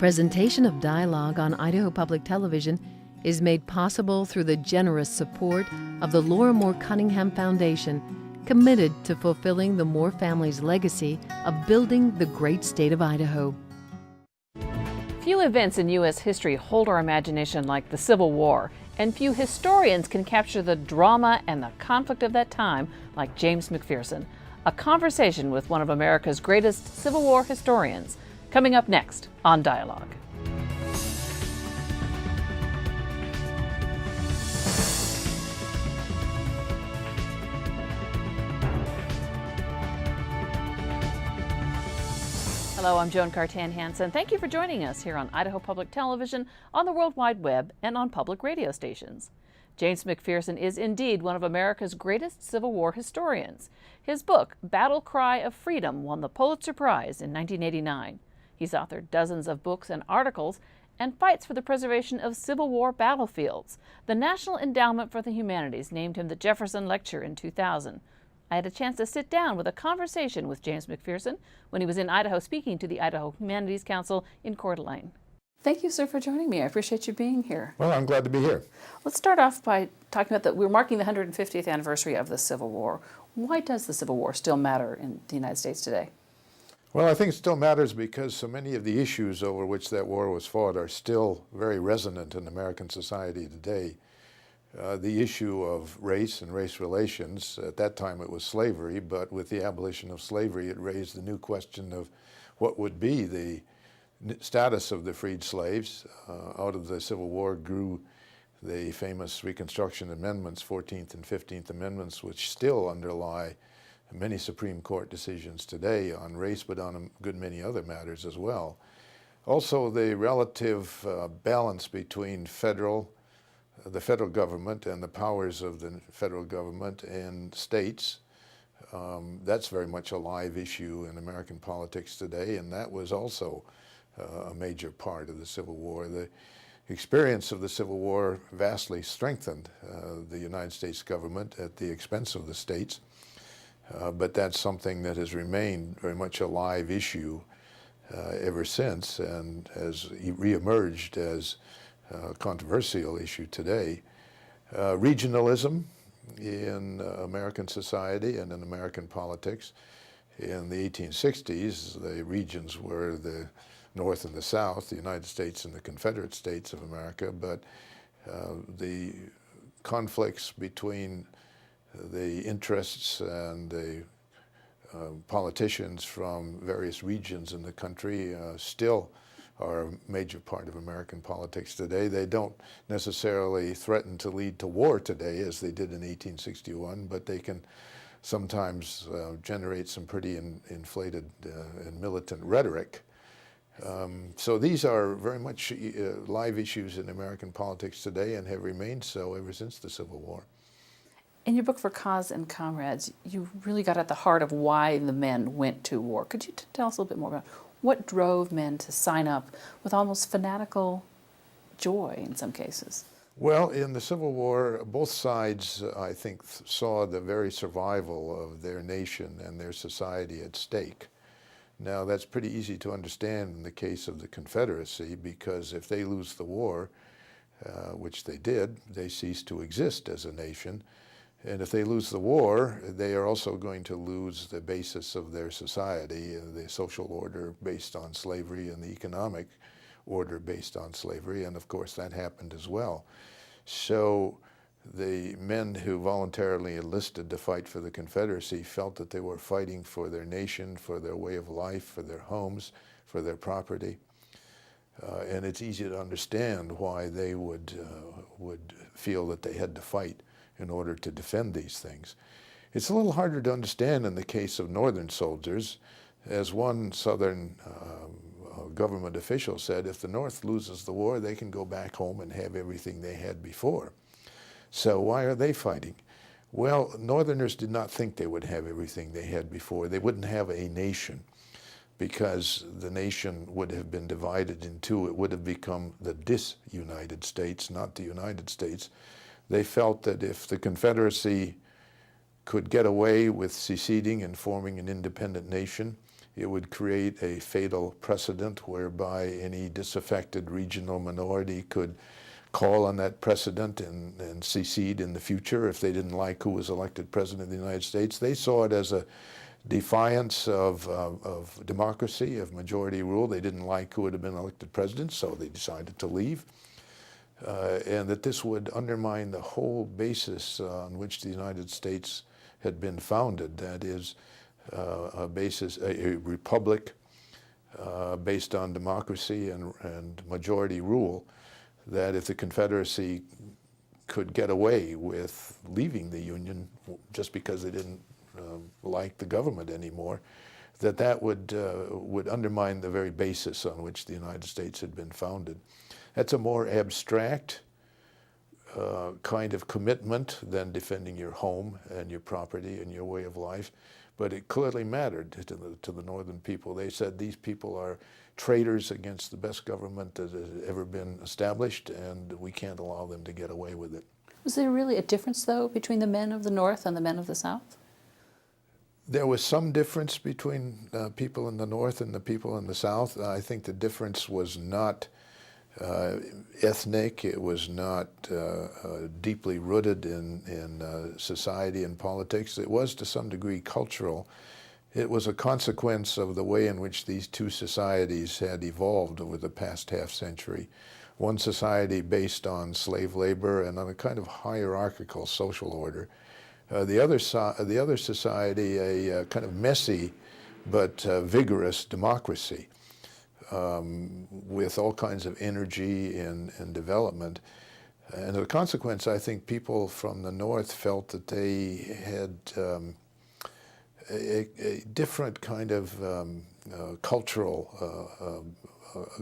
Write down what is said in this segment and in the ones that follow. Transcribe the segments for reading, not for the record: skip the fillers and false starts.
Presentation of dialogue on Idaho Public Television is made possible through the generous support of the Laura Moore Cunningham Foundation, committed to fulfilling the Moore family's legacy of building the great state of Idaho. Few events in U.S. history hold our imagination like the Civil War, and few historians can capture the drama and the conflict of that time like James McPherson. A conversation with one of America's greatest Civil War historians, coming up next on Dialogue. Hello, I'm Joan Cartan Hansen. Thank you for joining us here on Idaho Public Television, on the World Wide Web, and on public radio stations. James McPherson is indeed one of America's greatest Civil War historians. His book, Battle Cry of Freedom, won the Pulitzer Prize in 1989. He's authored dozens of books and articles and fights for the preservation of Civil War battlefields. The National Endowment for the Humanities named him the Jefferson Lecturer in 2000. I had a chance to sit down with a conversation with James McPherson when he was in Idaho speaking to the Idaho Humanities Council in Coeur d'Alene. Thank you, sir, for joining me. I appreciate you being here. Well, I'm glad to be here. Let's start off by talking about that we're marking the 150th anniversary of the Civil War. Why does the Civil War still matter in the United States today? Well, I think it still matters because so many of the issues over which that war was fought are still very resonant in American society today. The issue of race and race relations, at that time it was slavery, but with the abolition of slavery it raised the new question of what would be the status of the freed slaves. Out of the Civil War grew the famous Reconstruction Amendments, 14th and 15th Amendments, which still underlie many Supreme Court decisions today on race, but on a good many other matters as well. Also, the relative balance between the federal government and the powers of the federal government and states, that's very much a live issue in American politics today, and that was also a major part of the Civil War. The experience of the Civil War vastly strengthened the United States government at the expense of the states, but that's something that has remained very much a live issue ever since and has reemerged as a controversial issue today. Regionalism in American society and in American politics. In the 1860s, the regions were the North and the South, the United States and the Confederate States of America, but the conflicts between the interests and the politicians from various regions in the country still are a major part of American politics today. They don't necessarily threaten to lead to war today as they did in 1861, but they can sometimes generate some pretty inflated and militant rhetoric. So these are very much live issues in American politics today and have remained so ever since the Civil War. In your book, For Cause and Comrades, you really got at the heart of why the men went to war. Could you tell us a little bit more about what drove men to sign up with almost fanatical joy in some cases? Well, in the Civil War, both sides, I think, saw the very survival of their nation and their society at stake. Now, that's pretty easy to understand in the case of the Confederacy, because if they lose the war, which they did, they cease to exist as a nation. And if they lose the war, they are also going to lose the basis of their society, the social order based on slavery and the economic order based on slavery, and of course that happened as well. So the men who voluntarily enlisted to fight for the Confederacy felt that they were fighting for their nation, for their way of life, for their homes, for their property. And it's easy to understand why they would feel that they had to fight in order to defend these things. It's a little harder to understand in the case of Northern soldiers. As one Southern government official said, if the North loses the war, they can go back home and have everything they had before. So why are they fighting? Well, Northerners did not think they would have everything they had before. They wouldn't have a nation, because the nation would have been divided in two. It would have become the disunited States, not the United States. They felt that if the Confederacy could get away with seceding and forming an independent nation, It would create a fatal precedent whereby any disaffected regional minority could call on that precedent and secede in the future if they didn't like who was elected president of the United States. They saw it as a defiance of democracy, of majority rule. They didn't like who had been elected president, so they decided to leave. And that this would undermine the whole basis on which the United States had been founded. That is, a republic based on democracy and majority rule, that if the Confederacy could get away with leaving the Union just because they didn't like the government anymore, that would undermine the very basis on which the United States had been founded. That's a more abstract kind of commitment than defending your home and your property and your way of life, but it clearly mattered to the northern people. They said these people are traitors against the best government that has ever been established, and we can't allow them to get away with it. Was there really a difference, though, between the men of the North and the men of the South? There was some difference between people in the North and the people in the South. I think the difference was not ethnic. It was not deeply rooted in society and politics. It was, to some degree, cultural. It was a consequence of the way in which these two societies had evolved over the past half century. One society based on slave labor and on a kind of hierarchical social order. The other society, a kind of messy but vigorous democracy with all kinds of energy and development. And as a consequence, I think people from the North felt that they had a different kind of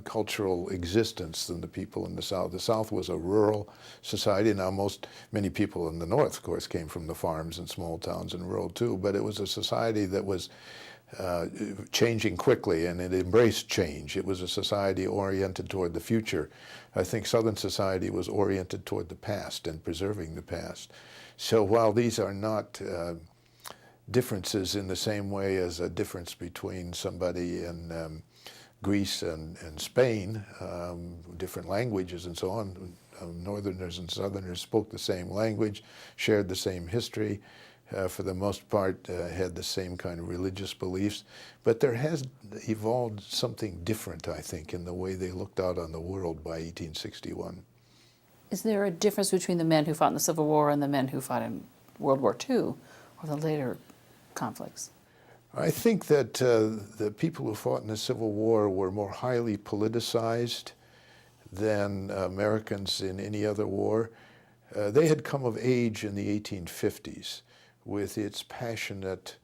cultural existence than the people in the South. The South was a rural society. Now, many people in the North, of course, came from the farms and small towns and rural too, but it was a society that was changing quickly, and it embraced change. It was a society oriented toward the future. I think Southern society was oriented toward the past and preserving the past. So while these are not differences in the same way as a difference between somebody in Greece and Spain, different languages and so on, Northerners and Southerners spoke the same language, shared the same history, for the most part had the same kind of religious beliefs, but there has evolved something different, I think, in the way they looked out on the world by 1861. Is there a difference between the men who fought in the Civil War and the men who fought in World War II or the later conflicts? I think that the people who fought in the Civil War were more highly politicized than Americans in any other war. They had come of age in the 1850s with its passionate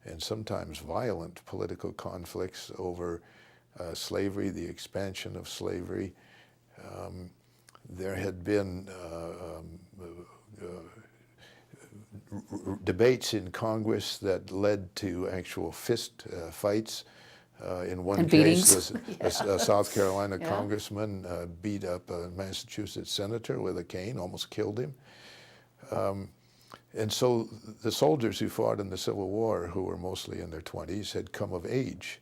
and sometimes violent political conflicts over slavery, the expansion of slavery. There had been debates in Congress that led to actual fist fights. In one case, a South Carolina congressman beat up a Massachusetts senator with a cane, almost killed him. And so the soldiers who fought in the Civil War, who were mostly in their 20s, had come of age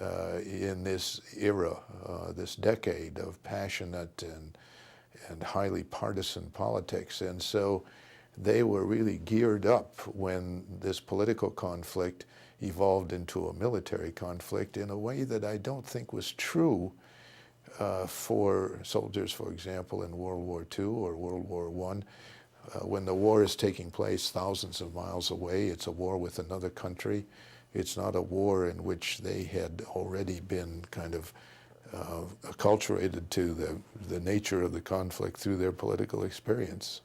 in this era, this decade of passionate and highly partisan politics. And so they were really geared up when this political conflict evolved into a military conflict in a way that I don't think was true for soldiers, for example, in World War II or World War I. When the war is taking place thousands of miles away, it's a war with another country. It's not a war in which they had already been kind of acculturated to the nature of the conflict through their political experience.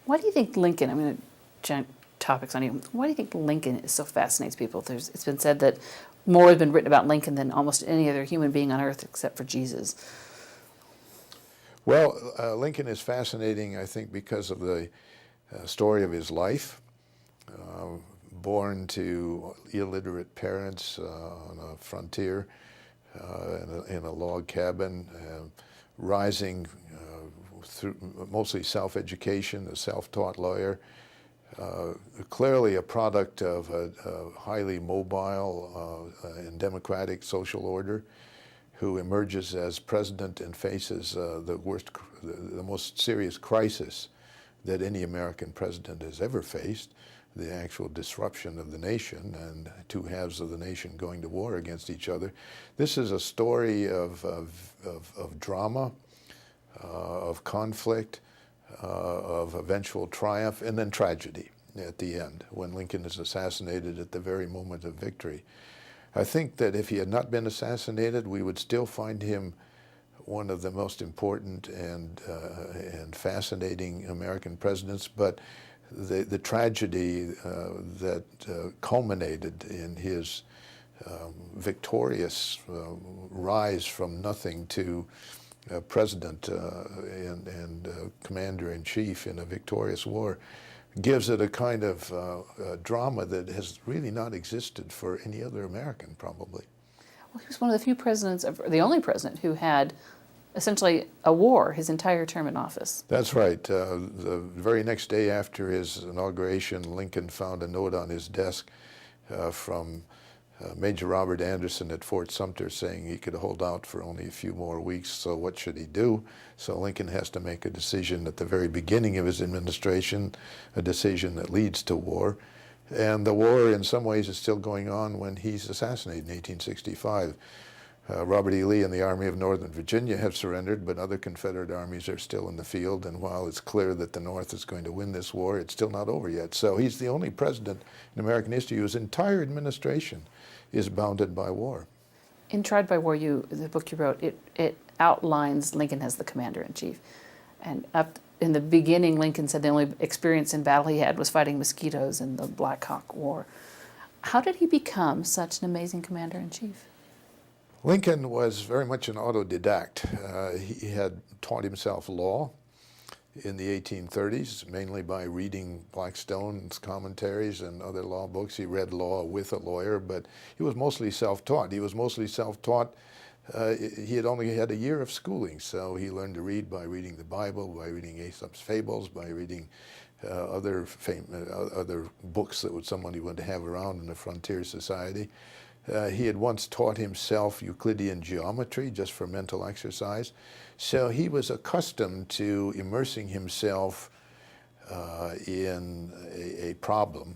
Why do you think Lincoln, I mean, giant topics on you, why do you think Lincoln so fascinates people? It's been said that more has been written about Lincoln than almost any other human being on earth except for Jesus. Well, Lincoln is fascinating, I think, because of the story of his life. Born to illiterate parents on a frontier in a log cabin, rising through mostly self-education, a self-taught lawyer, clearly a product of a highly mobile and democratic social order, who emerges as president and faces the most serious crisis that any American president has ever faced, the actual disruption of the nation and two halves of the nation going to war against each other. This is a story of drama, of conflict, of eventual triumph, and then tragedy at the end, when Lincoln is assassinated at the very moment of victory. I think that if he had not been assassinated, we would still find him one of the most important and fascinating American presidents, but the tragedy that culminated in his victorious rise from nothing to president and commander-in-chief in a victorious war gives it a kind of drama that has really not existed for any other American, probably. Well, he was one of the few presidents, the only president, who had essentially a war his entire term in office. That's right. The very next day after his inauguration, Lincoln found a note on his desk from Major Robert Anderson at Fort Sumter saying he could hold out for only a few more weeks, so what should he do? So Lincoln has to make a decision at the very beginning of his administration, a decision that leads to war. And the war in some ways is still going on when he's assassinated in 1865. Robert E. Lee and the Army of Northern Virginia have surrendered, but other Confederate armies are still in the field, and while it's clear that the North is going to win this war, it's still not over yet. So he's the only president in American history whose entire administration is bounded by war. In Tried by War, the book you wrote, it outlines Lincoln as the commander-in-chief. And up in the beginning, Lincoln said the only experience in battle he had was fighting mosquitoes in the Black Hawk War. How did he become such an amazing commander-in-chief? Lincoln was very much an autodidact. He had taught himself law in the 1830s, mainly by reading Blackstone's commentaries and other law books. He read law with a lawyer, but he was mostly self-taught. He had only had a year of schooling, so he learned to read by reading the Bible, by reading Aesop's Fables, by reading other books that somebody would have around in a frontier society. He had once taught himself Euclidean geometry just for mental exercise. So he was accustomed to immersing himself in a problem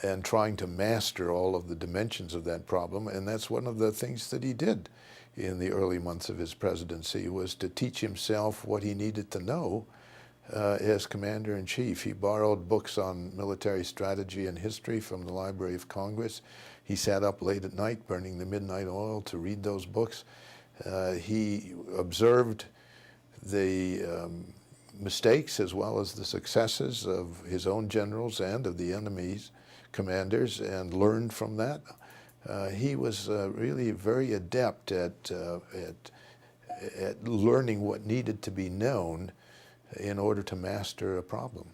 and trying to master all of the dimensions of that problem. And that's one of the things that he did in the early months of his presidency, was to teach himself what he needed to know as commander-in-chief. He borrowed books on military strategy and history from the Library of Congress. He sat up late at night burning the midnight oil to read those books. He observed the mistakes as well as the successes of his own generals and of the enemy's commanders and learned from that. He was really very adept at learning what needed to be known in order to master a problem.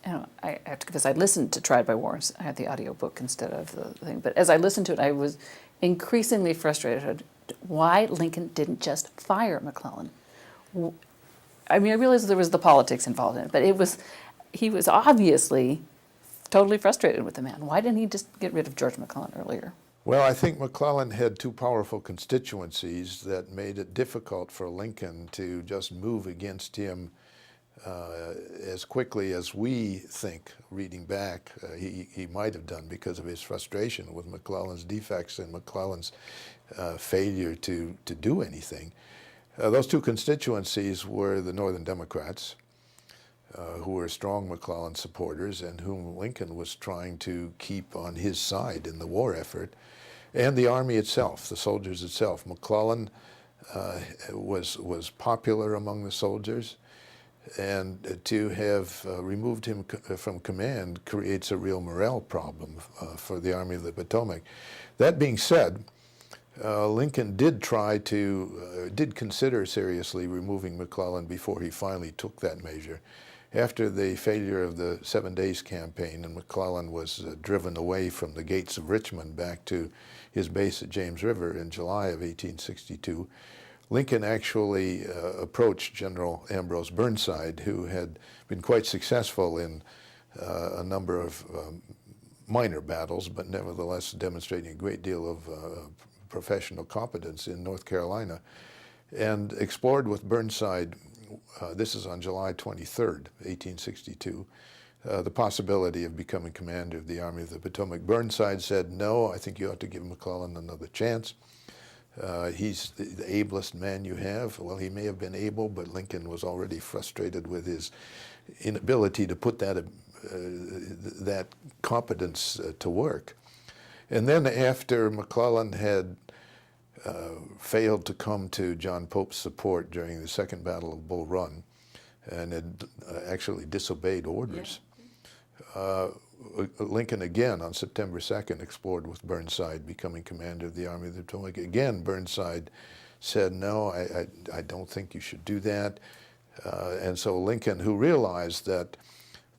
And I have to confess, I listened to Tried by War. I had the audiobook instead of the thing. But as I listened to it, I was increasingly frustrated why Lincoln didn't just fire McClellan. I mean, I realized there was the politics involved in it, but he was obviously totally frustrated with the man. Why didn't he just get rid of George McClellan earlier? Well, I think McClellan had two powerful constituencies that made it difficult for Lincoln to just move against him as quickly as we think, reading back, he might have done because of his frustration with McClellan's defects and McClellan's failure to do anything. Those two constituencies were the Northern Democrats, who were strong McClellan supporters and whom Lincoln was trying to keep on his side in the war effort, and the Army itself, the soldiers itself. McClellan was popular among the soldiers, and to have removed him from command creates a real morale problem for the Army of the Potomac. That being said, Lincoln did consider seriously removing McClellan before he finally took that measure. After the failure of the 7 Days Campaign and McClellan was driven away from the gates of Richmond back to his base at James River in July of 1862, Lincoln actually approached General Ambrose Burnside, who had been quite successful in a number of minor battles, but nevertheless demonstrating a great deal of professional competence in North Carolina, and explored with Burnside, this is on July 23rd, 1862, the possibility of becoming commander of the Army of the Potomac. Burnside said, no, I think you ought to give McClellan another chance. He's the ablest man you have. Well, he may have been able, but Lincoln was already frustrated with his inability to put that competence to work. And then after McClellan had failed to come to John Pope's support during the Second Battle of Bull Run and had actually disobeyed orders, Lincoln again on September 2nd explored with Burnside, becoming commander of the Army of the Potomac. Again, Burnside said, no, I don't think you should do that. And so Lincoln, who realized that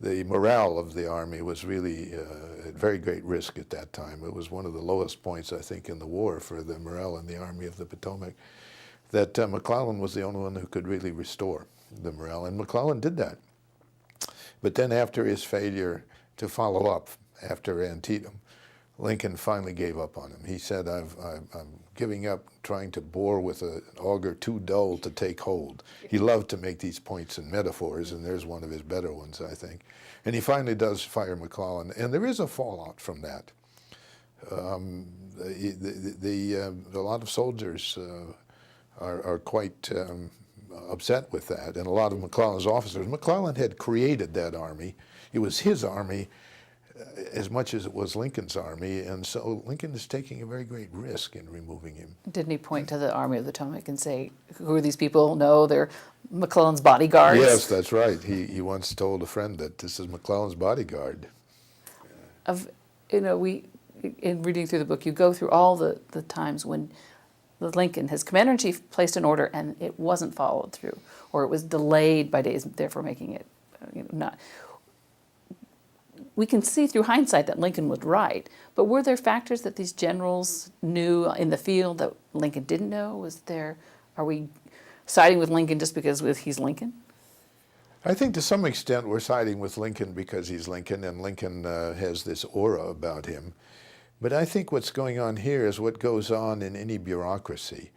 the morale of the Army was really at very great risk at that time. It was one of the lowest points, I think, in the war for the morale in the Army of the Potomac, that McClellan was the only one who could really restore the morale. And McClellan did that. But then after his failure to follow up after Antietam, Lincoln finally gave up on him. He said, I'm giving up trying to bore with an auger too dull to take hold. He loved to make these points and metaphors, and there's one of his better ones, I think. And he finally does fire McClellan, and there is a fallout from that. A lot of soldiers are quite upset with that, and a lot of McClellan's officers. McClellan had created that army. It was his army as much as it was Lincoln's army, and so Lincoln is taking a very great risk in removing him. Didn't he point to the Army of the Potomac and say, who are these people? No, they're McClellan's bodyguards. Yes, that's right. He once told a friend that this is McClellan's bodyguard. In reading through the book, you go through all the times when Lincoln, his commander-in-chief, placed an order and it wasn't followed through, or it was delayed by days, therefore making it not. We can see through hindsight that Lincoln was right, but were there factors that these generals knew in the field that Lincoln didn't know? Are we siding with Lincoln just because he's Lincoln? I think to some extent we're siding with Lincoln because he's Lincoln, and Lincoln has this aura about him. But I think what's going on here is what goes on in any bureaucracy.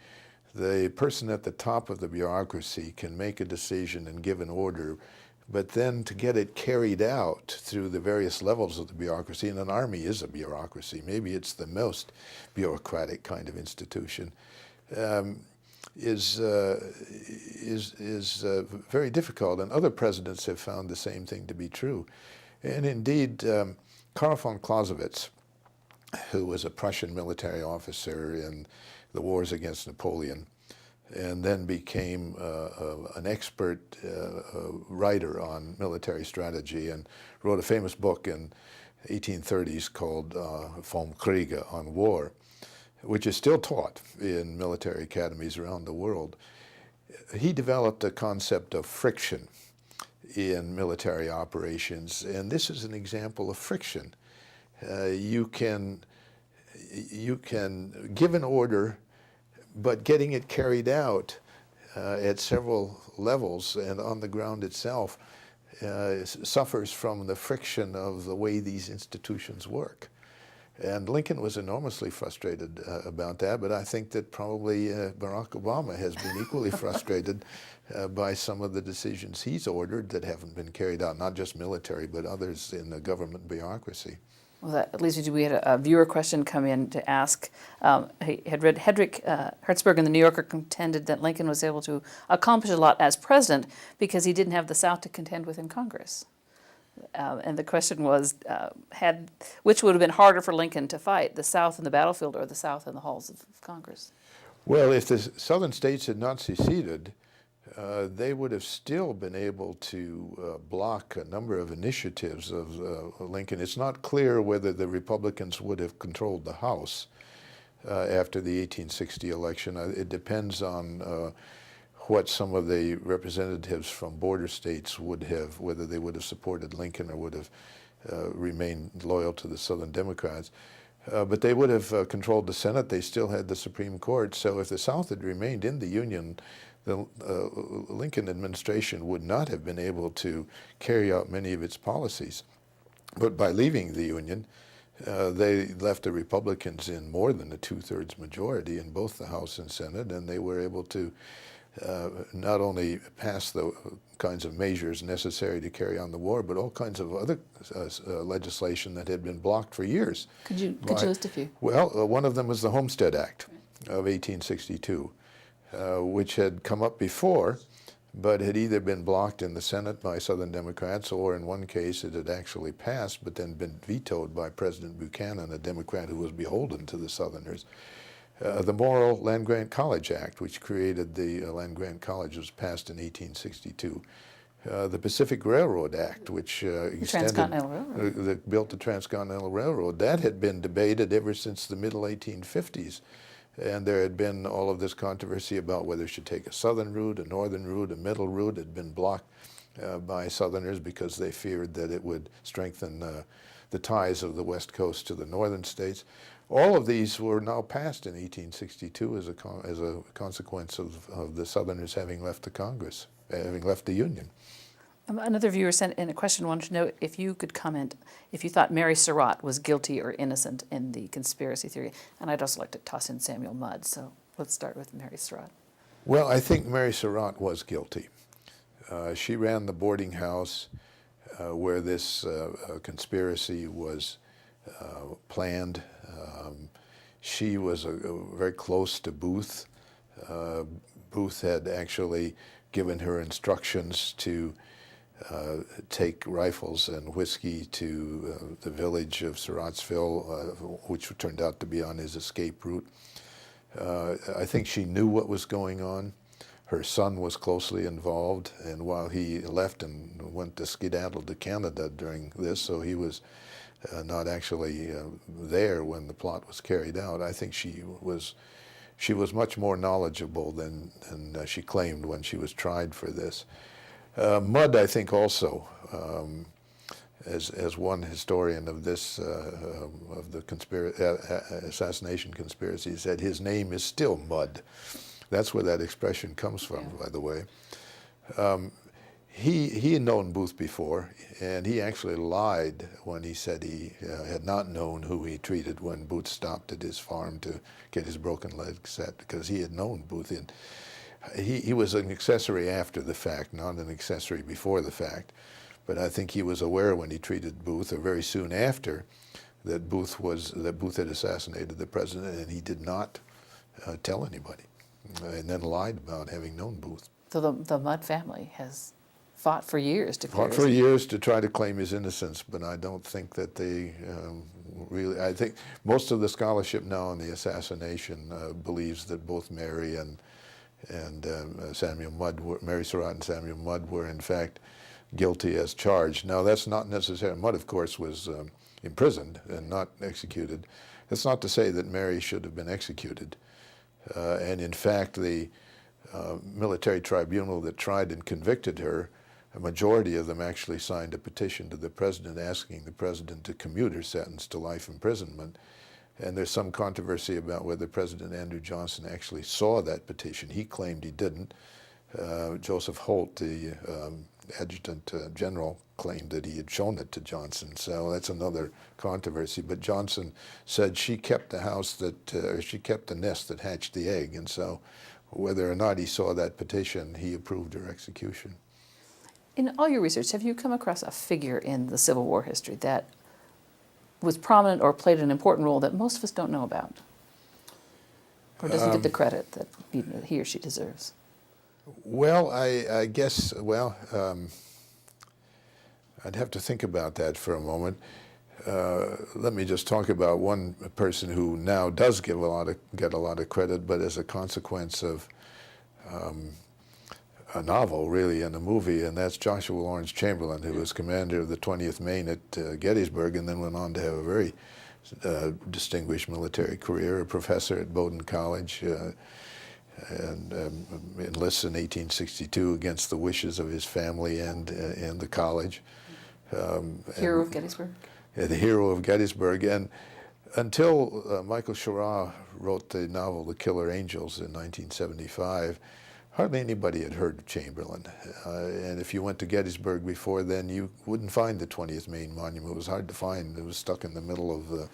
The person at the top of the bureaucracy can make a decision and give an order, but then to get it carried out through the various levels of the bureaucracy, and an army is a bureaucracy, maybe it's the most bureaucratic kind of institution, is very difficult. And other presidents have found the same thing to be true. And indeed, Karl von Clausewitz, who was a Prussian military officer in the wars against Napoleon, and then became an expert writer on military strategy, and wrote a famous book in 1830s called Vom Kriege, on war, which is still taught in military academies around the world. He developed a concept of friction in military operations, and this is an example of friction. You can give an order, but getting it carried out at several levels and on the ground itself suffers from the friction of the way these institutions work. And Lincoln was enormously frustrated about that, but I think that probably Barack Obama has been equally frustrated by some of the decisions he's ordered that haven't been carried out, not just military, but others in the government bureaucracy. Well, that leads me to, we had a viewer question come in to ask. He had read Hedrick Hertzberg in the New Yorker contended that Lincoln was able to accomplish a lot as president because he didn't have the South to contend with in Congress. And the question was, which would have been harder for Lincoln to fight, the South in the battlefield or the South in the halls of Congress? Well, if the Southern states had not seceded, they would have still been able to block a number of initiatives of Lincoln. It's not clear whether the Republicans would have controlled the House after the 1860 election. It depends on what some of the representatives from border states would have, whether they would have supported Lincoln or would have remained loyal to the Southern Democrats. But they would have controlled the Senate. They still had the Supreme Court. So if the South had remained in the Union, the Lincoln administration would not have been able to carry out many of its policies. But by leaving the Union, they left the Republicans in more than a two-thirds majority in both the House and Senate, and they were able to not only pass the kinds of measures necessary to carry on the war, but all kinds of other legislation that had been blocked for years. Could you list a few? Well, one of them was the Homestead Act of 1862, which had come up before, but had either been blocked in the Senate by Southern Democrats, or in one case it had actually passed, but then been vetoed by President Buchanan, a Democrat who was beholden to the Southerners. The Morrill Land-Grant College Act, which created the land-grant college, was passed in 1862. The Pacific Railroad Act, which extended, built the Transcontinental Railroad, that had been debated ever since the middle 1850s. And there had been all of this controversy about whether it should take a southern route, a northern route, a middle route. It had been blocked by Southerners because they feared that it would strengthen the ties of the West Coast to the northern states. All of these were now passed in 1862 as a consequence of the Southerners having left the Congress, having left the Union. Another viewer sent in a question, wanted to know if you could comment if you thought Mary Surratt was guilty or innocent in the conspiracy theory. And I'd also like to toss in Samuel Mudd, so let's start with Mary Surratt. Well, I think Mary Surratt was guilty. She ran the boarding house where this conspiracy was planned. She was very close to Booth. Booth had actually given her instructions to take rifles and whiskey to the village of Surrattsville, which turned out to be on his escape route. I think she knew what was going on. Her son was closely involved, and while he left and went to skedaddle to Canada during this, so he was not actually there when the plot was carried out, I think she was much more knowledgeable than she claimed when she was tried for this. Mudd, I think, also, as one historian of this of the assassination conspiracy said, his name is still Mudd. That's where that expression comes from, by the way. He had known Booth before, and he actually lied when he said he had not known who he treated when Booth stopped at his farm to get his broken leg set, because he had known Booth. He was an accessory after the fact, not an accessory before the fact. But I think he was aware when he treated Booth, or very soon after, that Booth had assassinated the president, and he did not tell anybody, and then lied about having known Booth. So the Mudd family has fought for years to fought for years to try to claim his innocence, but I don't think that they really. I think most of the scholarship now on the assassination believes that both Mary and Samuel Mudd, Mary Surratt and Samuel Mudd, were in fact guilty as charged. Now that's not necessarily. Mudd, of course, was imprisoned and not executed. That's not to say that Mary should have been executed. And in fact, the military tribunal that tried and convicted her, a majority of them actually signed a petition to the president asking the president to commute her sentence to life imprisonment. And there's some controversy about whether President Andrew Johnson actually saw that petition. He claimed he didn't. Joseph Holt, the adjutant general, claimed that he had shown it to Johnson. So that's another controversy. But Johnson said she kept the house that, she kept the nest that hatched the egg. And so whether or not he saw that petition, he approved her execution. In all your research, have you come across a figure in the Civil War history that was prominent or played an important role that most of us don't know about? Or doesn't get the credit that he or she deserves? Well, I guess, I'd have to think about that for a moment. Let me just talk about one person who now does get a lot of credit, but as a consequence of a novel, really, and a movie, and that's Joshua Lawrence Chamberlain, who was commander of the 20th Maine at Gettysburg, and then went on to have a very distinguished military career, a professor at Bowdoin College, and enlists in 1862 against the wishes of his family and the college. Hero of Gettysburg? The hero of Gettysburg. And until Michael Schirra wrote the novel The Killer Angels in 1975, Hardly anybody had heard of Chamberlain. And if you went to Gettysburg before then, you wouldn't find the 20th Maine Monument. It was hard to find. It was stuck in the middle of the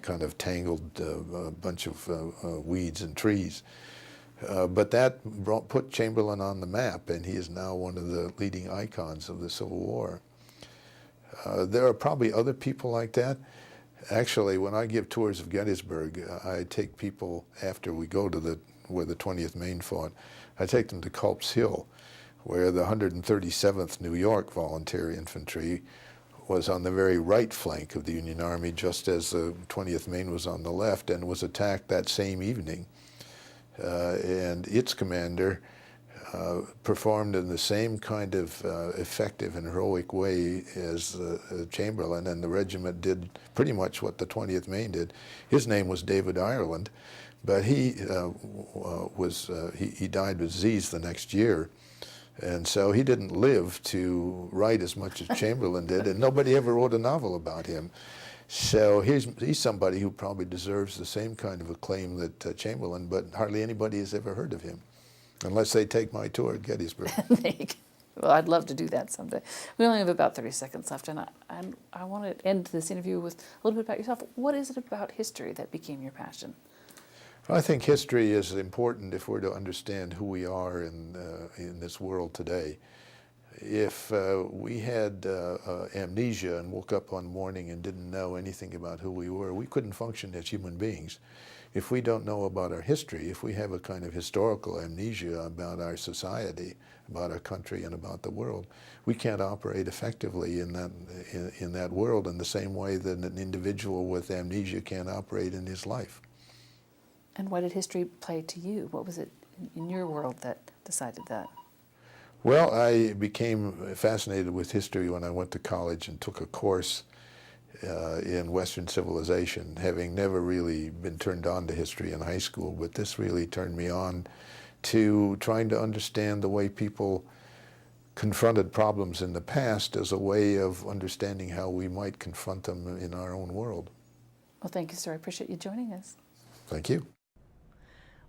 kind of tangled bunch of weeds and trees. But that put Chamberlain on the map, and he is now one of the leading icons of the Civil War. There are probably other people like that. Actually, when I give tours of Gettysburg, I take people, after we go to where the 20th Maine fought, I take them to Culp's Hill, where the 137th New York Volunteer Infantry was on the very right flank of the Union Army, just as the 20th Maine was on the left, and was attacked that same evening. And its commander performed in the same kind of effective and heroic way as Chamberlain, and the regiment did pretty much what the 20th Maine did. His name was David Ireland, but he died with disease the next year, and so he didn't live to write as much as Chamberlain did, and nobody ever wrote a novel about him. So he's somebody who probably deserves the same kind of acclaim that Chamberlain, but hardly anybody has ever heard of him, unless they take my tour at Gettysburg. Well, I'd love to do that someday. We only have about 30 seconds left, and I want to end this interview with a little bit about yourself. What is it about history that became your passion? I think history is important if we're to understand who we are in this world today. If we had amnesia and woke up one morning and didn't know anything about who we were, we couldn't function as human beings. If we don't know about our history, if we have a kind of historical amnesia about our society, about our country, and about the world, we can't operate effectively in that world in the same way that an individual with amnesia can't operate in his life. And what did history play to you? What was it in your world that decided that? Well, I became fascinated with history when I went to college and took a course in Western civilization, having never really been turned on to history in high school, but this really turned me on to trying to understand the way people confronted problems in the past as a way of understanding how we might confront them in our own world. Well, thank you, sir. I appreciate you joining us. Thank you.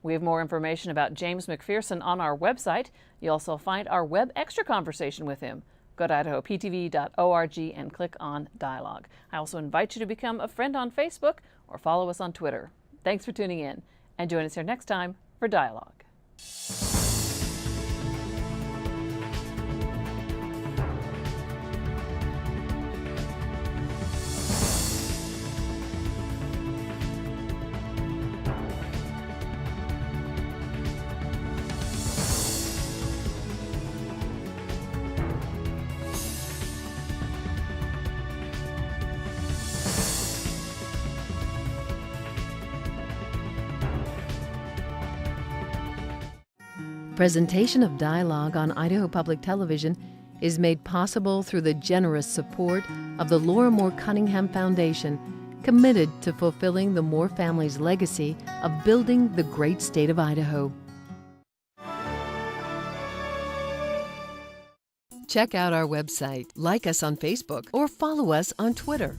We have more information about James McPherson on our website. You'll also find our web extra conversation with him. Go to idahoptv.org and click on Dialogue. I also invite you to become a friend on Facebook or follow us on Twitter. Thanks for tuning in, and join us here next time for Dialogue. Presentation of Dialogue on Idaho Public Television is made possible through the generous support of the Laura Moore Cunningham Foundation, committed to fulfilling the Moore family's legacy of building the great state of Idaho. Check out our website, like us on Facebook, or follow us on Twitter.